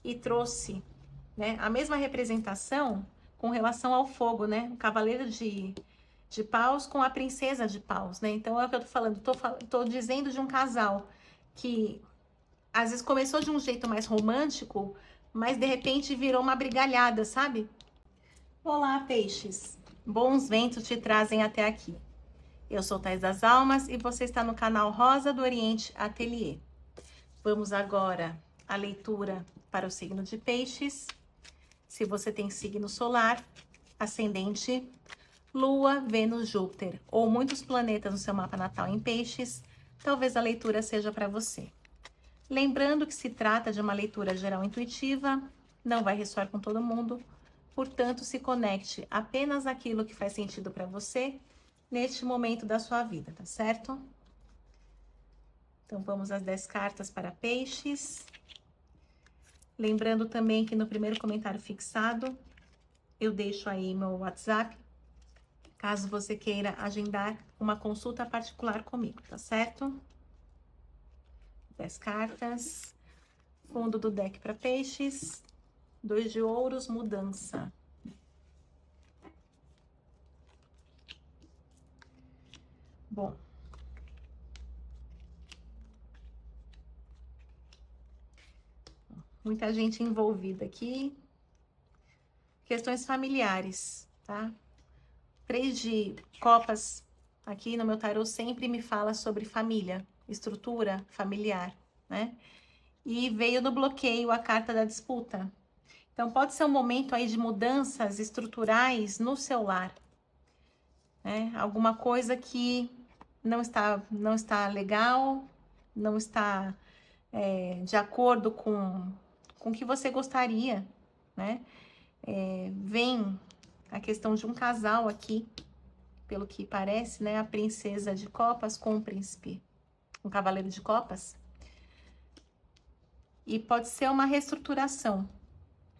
e trouxe, né, a mesma representação com relação ao fogo, né? O cavaleiro de paus com a princesa de paus, né? Então é o que eu tô falando, tô dizendo de um casal que às vezes começou de um jeito mais romântico, mas de repente virou uma brigalhada, sabe? Olá, peixes! Bons ventos te trazem até aqui. Eu sou Thais das Almas e você está no canal Rosa do Oriente Ateliê. Vamos agora à leitura para o signo de Peixes. Se você tem signo solar, ascendente, Lua, Vênus, Júpiter ou muitos planetas no seu mapa natal em Peixes, talvez a leitura seja para você. Lembrando que se trata de uma leitura geral intuitiva, não vai ressoar com todo mundo, portanto, se conecte apenas àquilo que faz sentido para você neste momento da sua vida, tá certo? Então, vamos às 10 cartas para Peixes. Lembrando também que no primeiro comentário fixado, eu deixo aí meu WhatsApp, caso você queira agendar uma consulta particular comigo, tá certo? 10 cartas. Fundo do deck para Peixes. 2 de ouros, mudança. Bom. Muita gente envolvida aqui. Questões familiares, tá? 3 de copas aqui no meu tarô sempre me fala sobre família, estrutura familiar, né? E veio no bloqueio a carta da disputa. Então, pode ser um momento aí de mudanças estruturais no seu lar, né? Alguma coisa que não está legal, não está de acordo com o que você gostaria, né? Vem a questão de um casal aqui, pelo que parece, né? A princesa de copas com o príncipe, um cavaleiro de copas. E pode ser uma reestruturação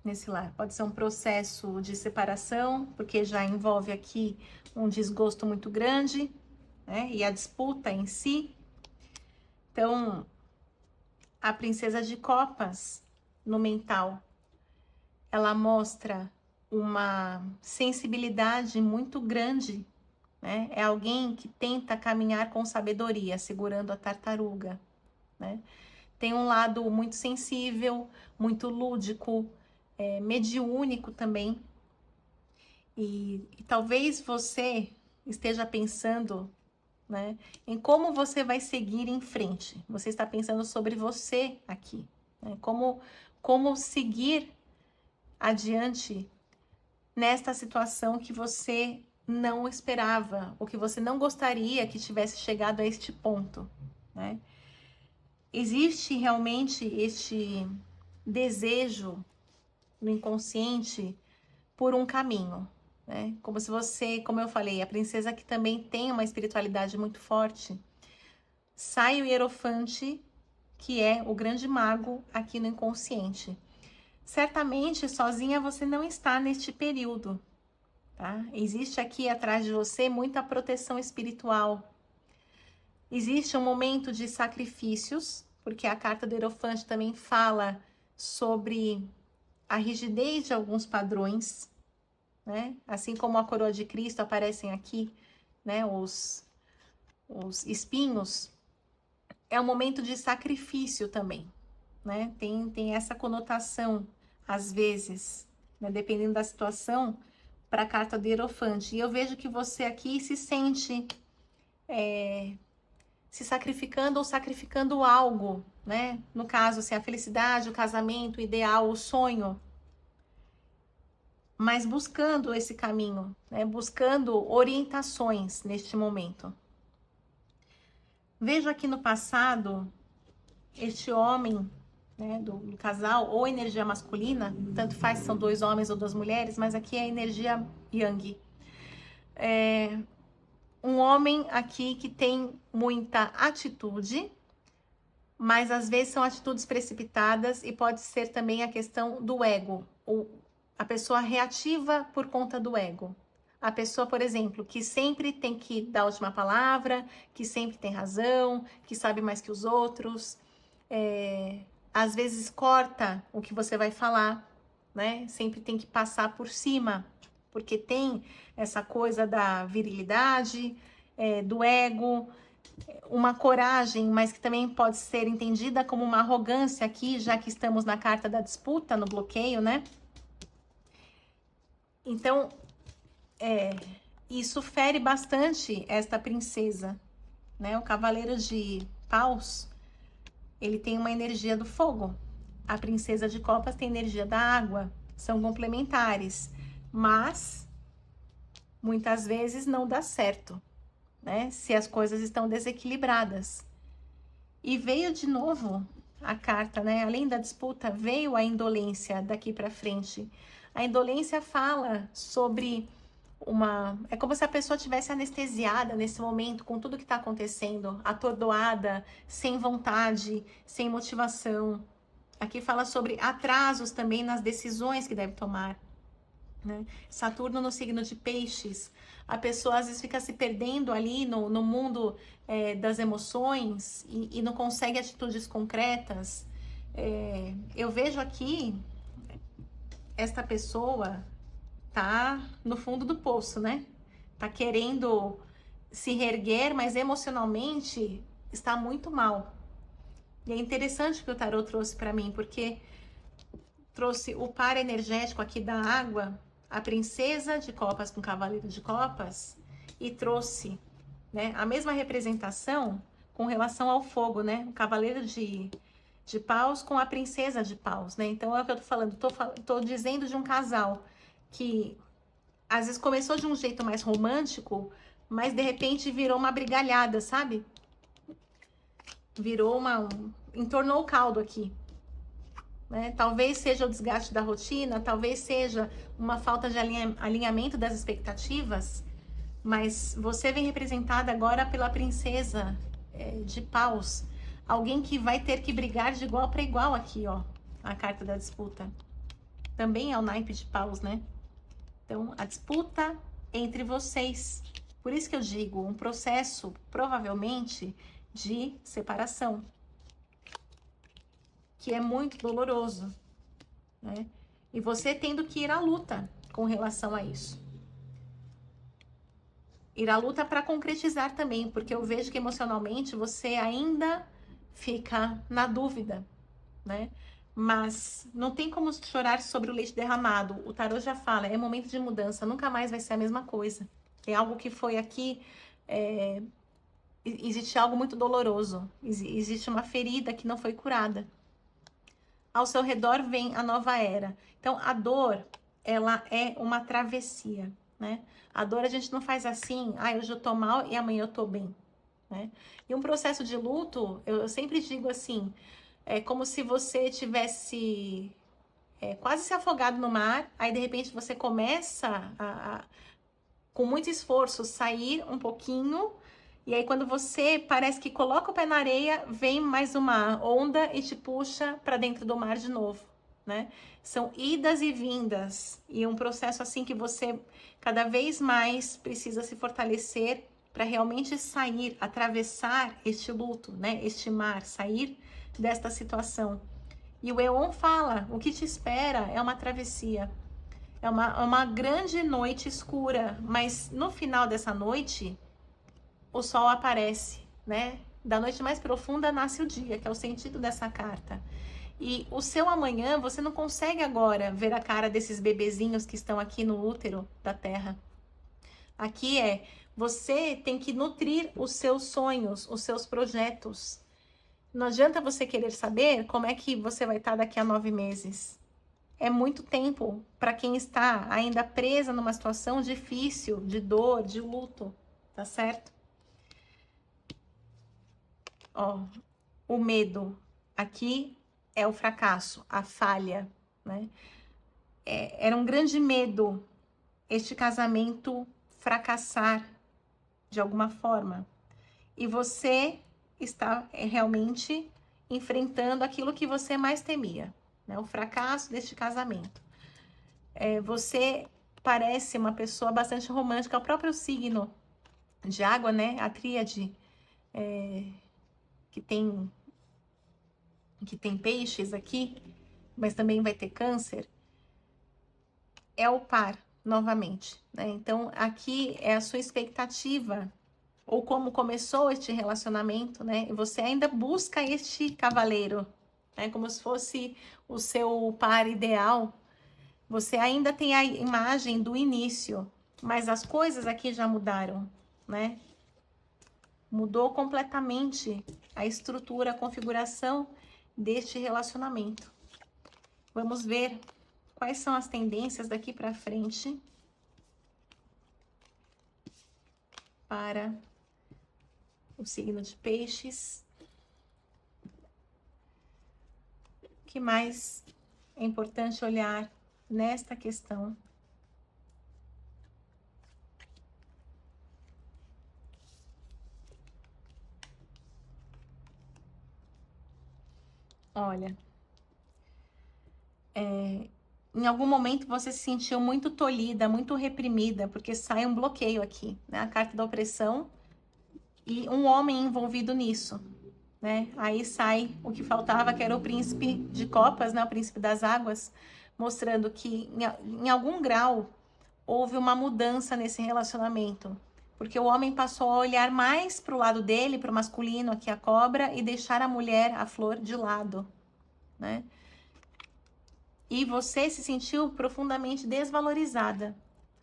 nesse lar. Pode ser um processo de separação, porque já envolve aqui um desgosto muito grande, né? E a disputa em si. Então, a princesa de copas no mental, ela mostra uma sensibilidade muito grande, né? É alguém que tenta caminhar com sabedoria, segurando a tartaruga, né? Tem um lado muito sensível, muito lúdico, mediúnico também. E talvez você esteja pensando, né, em como você vai seguir em frente. Você está pensando sobre você aqui, né? Como seguir adiante nesta situação que você não esperava, ou que você não gostaria que tivesse chegado a este ponto, né? Existe realmente este desejo no inconsciente por um caminho, né? Como se você, como eu falei, a princesa que também tem uma espiritualidade muito forte, sai o Hierofante, que é o grande mago aqui no inconsciente. Certamente, sozinha você não está neste período, tá? Existe aqui atrás de você muita proteção espiritual. Existe um momento de sacrifícios, porque a carta do Hierofante também fala sobre a rigidez de alguns padrões, né? Assim como a coroa de Cristo aparecem aqui, né? Os espinhos. É um momento de sacrifício também, né? Tem essa conotação, às vezes, né? Dependendo da situação, para a carta do Hierofante. E eu vejo que você aqui se sente se sacrificando ou sacrificando algo, né? No caso, assim, a felicidade, o casamento, o ideal, o sonho, mas buscando esse caminho, né? Buscando orientações neste momento. Vejo aqui no passado este homem, né, do casal, ou energia masculina, tanto faz se são 2 homens ou 2 mulheres, mas aqui é a energia yang. Um homem aqui que tem muita atitude, mas às vezes são atitudes precipitadas e pode ser também a questão do ego, ou a pessoa reativa por conta do ego. A pessoa, por exemplo, que sempre tem que dar a última palavra, que sempre tem razão, que sabe mais que os outros, às vezes corta o que você vai falar, né? Sempre tem que passar por cima, porque tem essa coisa da virilidade, do ego, uma coragem, mas que também pode ser entendida como uma arrogância aqui, já que estamos na carta da disputa, no bloqueio, né? Então, isso fere bastante esta princesa, né? O cavaleiro de paus, ele tem uma energia do fogo. A princesa de copas tem energia da água. São complementares, mas muitas vezes não dá certo, né? Se as coisas estão desequilibradas. E veio de novo a carta, né? Além da disputa, veio a indolência daqui para frente. A indolência fala sobre é como se a pessoa tivesse anestesiada nesse momento com tudo que está acontecendo, atordoada, sem vontade, sem motivação. Aqui fala sobre atrasos também nas decisões que deve tomar, né? Saturno no signo de peixes. A pessoa às vezes fica se perdendo ali no mundo das emoções e não consegue atitudes concretas. Eu vejo aqui esta pessoa tá no fundo do poço, né? Tá querendo se reerguer, mas emocionalmente está muito mal. E é interessante que o tarô trouxe para mim, porque trouxe o par energético aqui da água, a princesa de copas com o cavaleiro de copas, e trouxe, né, a mesma representação com relação ao fogo, né? O cavaleiro de paus com a princesa de paus, né? Então é o que eu tô falando, tô dizendo de um casal que às vezes começou de um jeito mais romântico, mas de repente virou uma brigalhada, sabe? Entornou o caldo aqui, né? Talvez seja o desgaste da rotina, talvez seja uma falta de alinhamento das expectativas, mas você vem representada agora pela princesa de paus, alguém que vai ter que brigar de igual para igual aqui, ó, a carta da disputa. Também é o naipe de paus, né? Então, a disputa entre vocês. Por isso que eu digo, um processo, provavelmente, de separação, que é muito doloroso, né? E você tendo que ir à luta com relação a isso. Ir à luta para concretizar também, porque eu vejo que emocionalmente você ainda fica na dúvida, né? Mas não tem como chorar sobre o leite derramado. O tarô já fala, é momento de mudança, nunca mais vai ser a mesma coisa. É algo que foi aqui, existe algo muito doloroso, existe uma ferida que não foi curada. Ao seu redor vem a nova era. Então, a dor, ela é uma travessia, né? A dor a gente não faz assim, hoje eu tô mal e amanhã eu tô bem, né? E um processo de luto, eu sempre digo assim, é como se você tivesse quase se afogado no mar, aí de repente você começa com muito esforço, sair um pouquinho, e aí quando você parece que coloca o pé na areia, vem mais uma onda e te puxa para dentro do mar de novo, né? São idas e vindas, e um processo assim que você cada vez mais precisa se fortalecer para realmente sair, atravessar este luto, né? Este mar, sair desta situação. E o Eon fala, o que te espera é uma travessia. É uma grande noite escura, mas no final dessa noite, o sol aparece, né? Da noite mais profunda nasce o dia, que é o sentido dessa carta. E o seu amanhã, você não consegue agora ver a cara desses bebezinhos que estão aqui no útero da Terra. Aqui você tem que nutrir os seus sonhos, os seus projetos. Não adianta você querer saber como é que você vai estar daqui a 9 meses. É muito tempo para quem está ainda presa numa situação difícil, de dor, de luto, tá certo? Ó, o medo aqui é o fracasso, a falha, né? Era um grande medo este casamento fracassar de alguma forma. E você está realmente enfrentando aquilo que você mais temia, né? O fracasso deste casamento. Você parece uma pessoa bastante romântica, o próprio signo de água, né? A tríade, que tem que tem peixes aqui, mas também vai ter câncer, é o par, novamente, né? Então, aqui é a sua expectativa, ou como começou este relacionamento, né? E você ainda busca este cavaleiro, né? Como se fosse o seu par ideal. Você ainda tem a imagem do início, mas as coisas aqui já mudaram, né? Mudou completamente a estrutura, a configuração deste relacionamento. Vamos ver quais são as tendências daqui para frente para o signo de Peixes. O que mais é importante olhar nesta questão? Olha, em algum momento você se sentiu muito tolhida, muito reprimida, porque sai um bloqueio aqui, né? A carta da opressão e um homem envolvido nisso, né? Aí sai o que faltava, que era o príncipe de copas, né? O príncipe das águas, mostrando que em algum grau houve uma mudança nesse relacionamento, porque o homem passou a olhar mais para o lado dele, para o masculino, aqui a cobra, e deixar a mulher, a flor, de lado, né? E você se sentiu profundamente desvalorizada.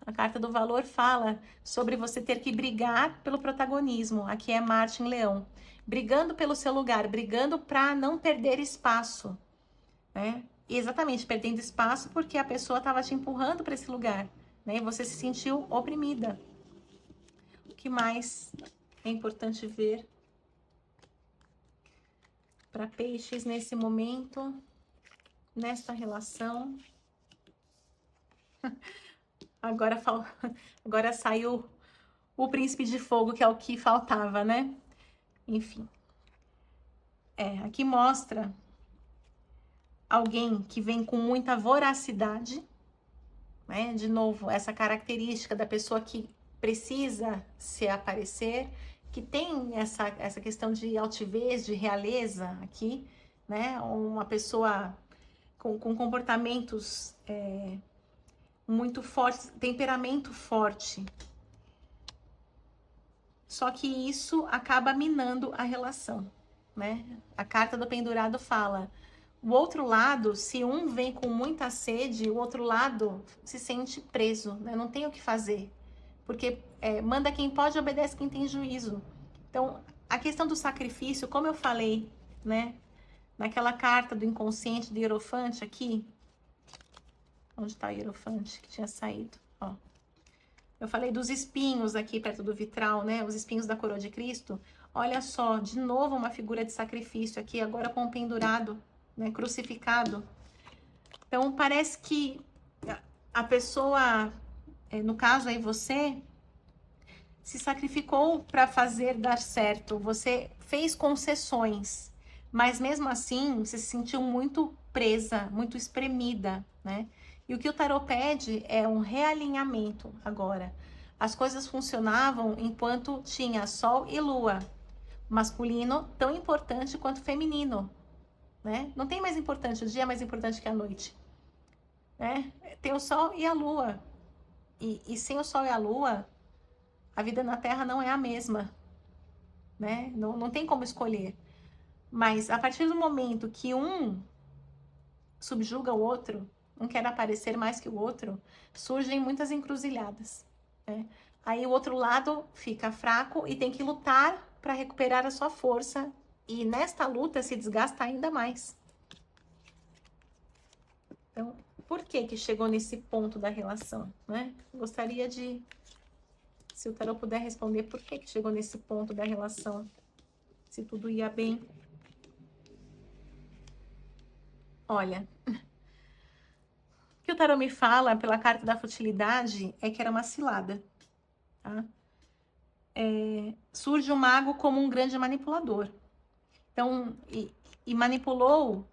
A carta do valor fala sobre você ter que brigar pelo protagonismo. Aqui é Marte em Leão. Brigando pelo seu lugar, brigando para não perder espaço, né? E exatamente, perdendo espaço porque a pessoa estava te empurrando para esse lugar, né? E você se sentiu oprimida. O que mais é importante ver para Peixes nesse momento, nesta relação? Agora, agora saiu o príncipe de fogo, que é o que faltava, né? Enfim. Aqui mostra alguém que vem com muita voracidade, né? De novo, essa característica da pessoa que precisa se aparecer, que tem essa questão de altivez, de realeza aqui, né? Uma pessoa com comportamentos muito fortes, temperamento forte. Só que isso acaba minando a relação, né? A carta do pendurado fala: o outro lado, se um vem com muita sede, o outro lado se sente preso, né? Não tem o que fazer, porque manda quem pode, obedece quem tem juízo. Então, a questão do sacrifício, como eu falei, né? Naquela carta do inconsciente do Hierofante aqui, onde está o Hierofante que tinha saído? Ó. Eu falei dos espinhos aqui perto do vitral, né? Os espinhos da coroa de Cristo. Olha só, de novo uma figura de sacrifício aqui, agora com o pendurado, né? Crucificado. Então, parece que a pessoa, no caso aí você, se sacrificou para fazer dar certo. Você fez concessões, mas mesmo assim, você se sentiu muito presa, muito espremida, né? E o que o tarot pede é um realinhamento agora. As coisas funcionavam enquanto tinha Sol e Lua, masculino tão importante quanto feminino, né? Não tem mais importante, o dia é mais importante que a noite, né? Tem o Sol e a Lua. E sem o Sol e a Lua, a vida na Terra não é a mesma, né? Não tem como escolher. Mas a partir do momento que um subjuga o outro, um quer aparecer mais que o outro, surgem muitas encruzilhadas, né? Aí o outro lado fica fraco e tem que lutar para recuperar a sua força, e nesta luta se desgasta ainda mais. Então, por que que chegou nesse ponto da relação, né? Gostaria de, se o tarot puder responder, por que que chegou nesse ponto da relação, se tudo ia bem. Olha, o que o tarot me fala pela carta da futilidade é que era uma cilada, tá? Surge o mago como um grande manipulador. Então, e manipulou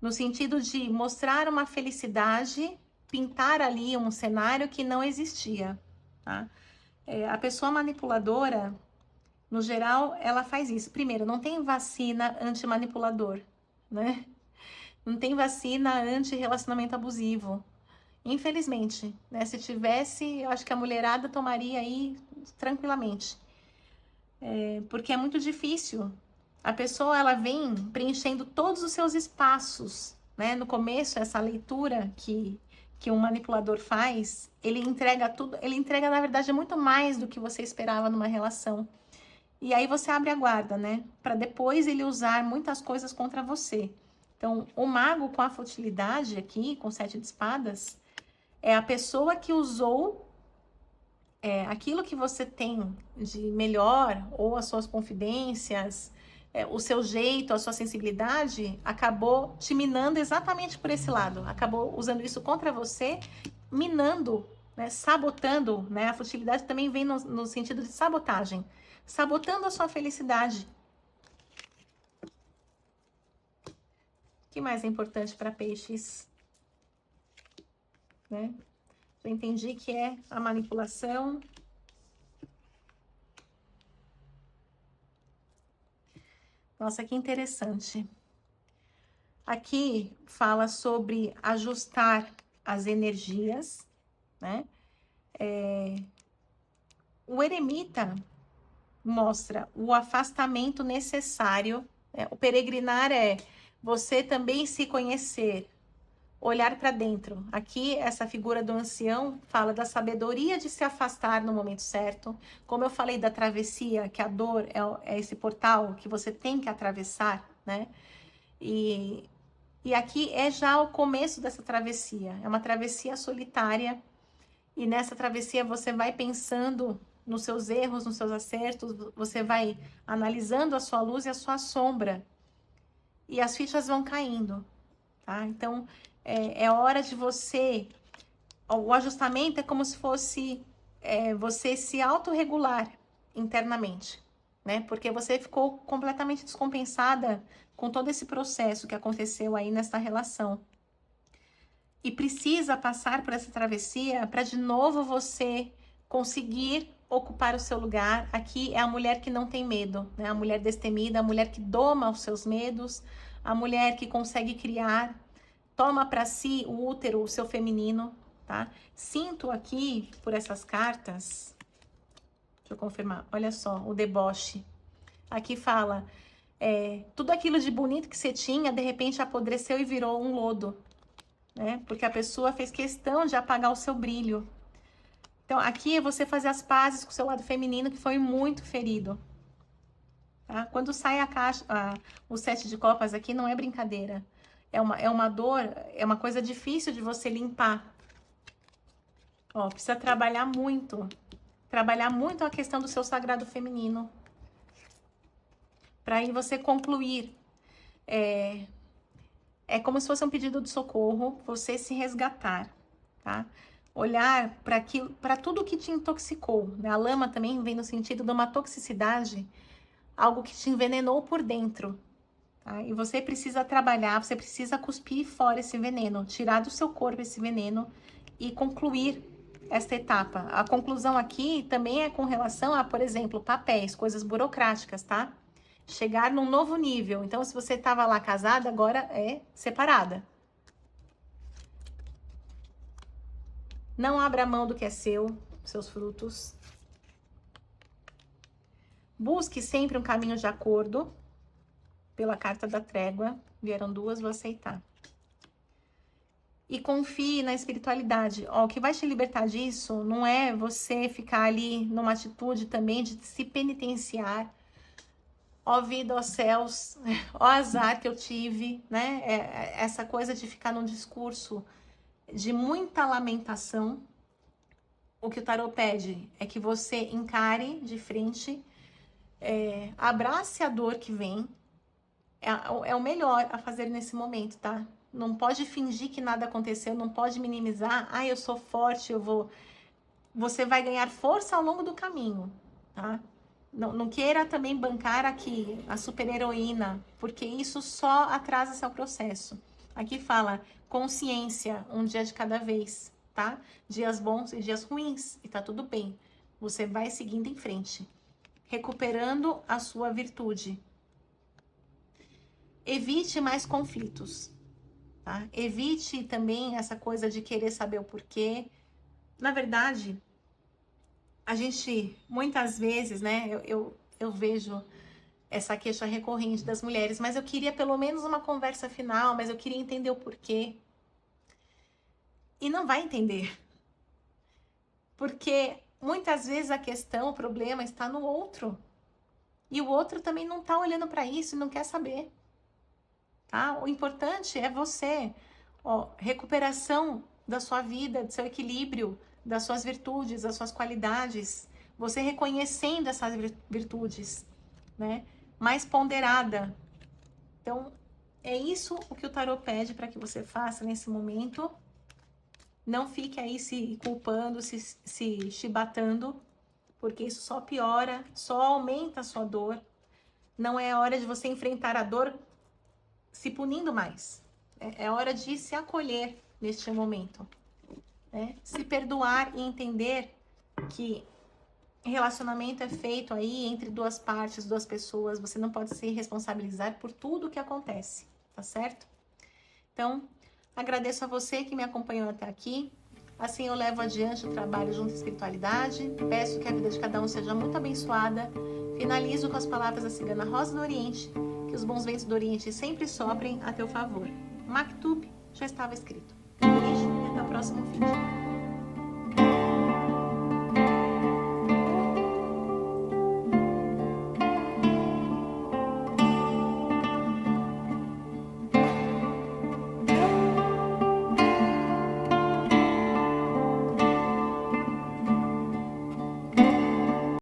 no sentido de mostrar uma felicidade, pintar ali um cenário que não existia, tá? A pessoa manipuladora, No geral, ela faz isso. Primeiro, não tem vacina anti-manipulador, né? Não tem vacina anti-relacionamento abusivo. Infelizmente, né? Se tivesse, eu acho que a mulherada tomaria aí tranquilamente. Porque é muito difícil. A pessoa, ela vem preenchendo todos os seus espaços, né? No começo, essa leitura que um manipulador faz, ele entrega tudo, ele entrega, na verdade, muito mais do que você esperava numa relação. E aí você abre a guarda, né? Para depois ele usar muitas coisas contra você. Então, o mago com a futilidade aqui, com 7 de espadas, é a pessoa que usou aquilo que você tem de melhor, ou as suas confidências, o seu jeito, a sua sensibilidade, acabou te minando exatamente por esse lado. Acabou usando isso contra você, minando, né, sabotando, né? A futilidade também vem no sentido de sabotagem. Sabotando a sua felicidade. O que mais é importante para peixes? Né? Eu entendi que é a manipulação. Nossa, que interessante. Aqui fala sobre ajustar as energias, né? O eremita mostra o afastamento necessário. O peregrinar é você também se conhecer, olhar para dentro. Aqui, essa figura do ancião fala da sabedoria de se afastar no momento certo. Como eu falei da travessia, que a dor é esse portal que você tem que atravessar, né? E aqui é já o começo dessa travessia. É uma travessia solitária. E nessa travessia você vai pensando nos seus erros, nos seus acertos, você vai analisando a sua luz e a sua sombra. E as fichas vão caindo, tá? Então, é hora de você... O ajustamento é como se fosse você se autorregular internamente, né? Porque você ficou completamente descompensada com todo esse processo que aconteceu aí nessa relação. E precisa passar por essa travessia para de novo você conseguir ocupar o seu lugar. Aqui é a mulher que não tem medo, né? A mulher destemida, a mulher que doma os seus medos, a mulher que consegue criar, toma para si o útero, o seu feminino, tá? Sinto aqui, por essas cartas, deixa eu confirmar, olha só, o deboche. Aqui fala, tudo aquilo de bonito que você tinha, de repente apodreceu e virou um lodo, né? Porque a pessoa fez questão de apagar o seu brilho. Então, aqui é você fazer as pazes com o seu lado feminino, que foi muito ferido. Tá? Quando sai a caixa, o 7 de copas aqui, não é brincadeira. É uma dor, é uma coisa difícil de você limpar. Ó, precisa trabalhar muito. Trabalhar muito a questão do seu sagrado feminino. Para aí você concluir. É como se fosse um pedido de socorro, você se resgatar, tá? Olhar para tudo que te intoxicou, né? A lama também vem no sentido de uma toxicidade, algo que te envenenou por dentro, tá? E você precisa trabalhar, você precisa cuspir fora esse veneno, tirar do seu corpo esse veneno e concluir esta etapa. A conclusão aqui também é com relação a, por exemplo, papéis, coisas burocráticas, tá? Chegar num novo nível. Então, se você estava lá casada, agora é separada. Não abra mão do que é seu, seus frutos. Busque sempre um caminho de acordo. Pela carta da trégua, vieram duas, vou aceitar. E confie na espiritualidade. Ó, o que vai te libertar disso não é você ficar ali numa atitude também de se penitenciar. Ó vida, ó céus, ó azar que eu tive, né? Essa coisa de ficar num discurso de muita lamentação. O que o tarô pede é que você encare de frente, abrace a dor que vem. É o melhor a fazer nesse momento, tá? Não pode fingir que nada aconteceu, não pode minimizar. Ah, eu sou forte, eu vou... Você vai ganhar força ao longo do caminho, tá? Não queira também bancar aqui a super-heroína, porque isso só atrasa seu processo. Aqui fala consciência, um dia de cada vez, tá? Dias bons e dias ruins, e tá tudo bem. Você vai seguindo em frente. recuperando a sua virtude. Evite mais conflitos, tá? Evite também essa coisa de querer saber o porquê. Na verdade, a gente, muitas vezes, né, eu vejo essa queixa recorrente das mulheres, mas eu queria pelo menos uma conversa final, mas eu queria entender o porquê. E não vai entender. Porque muitas vezes a questão, o problema está no outro. E o outro também não está olhando para isso e não quer saber. Tá? O importante é você, ó, recuperação da sua vida, do seu equilíbrio, das suas virtudes, das suas qualidades, você reconhecendo essas virtudes, né? Mais ponderada. Então, é isso o que o tarot pede para que você faça nesse momento. Não fique aí se culpando, se chibatando, porque isso só piora, só aumenta a sua dor. Não é hora de você enfrentar a dor se punindo mais. É hora de se acolher neste momento, né? Se perdoar e entender que relacionamento é feito aí entre duas partes, duas pessoas. Você não pode se responsabilizar por tudo o que acontece, tá certo? Então, agradeço a você que me acompanhou até aqui. Assim eu levo adiante o trabalho junto à espiritualidade. Peço que a vida de cada um seja muito abençoada. Finalizo com as palavras da cigana Rosa do Oriente. Que os bons ventos do Oriente sempre soprem a teu favor. Maktub já estava escrito. Um beijo e até o próximo vídeo.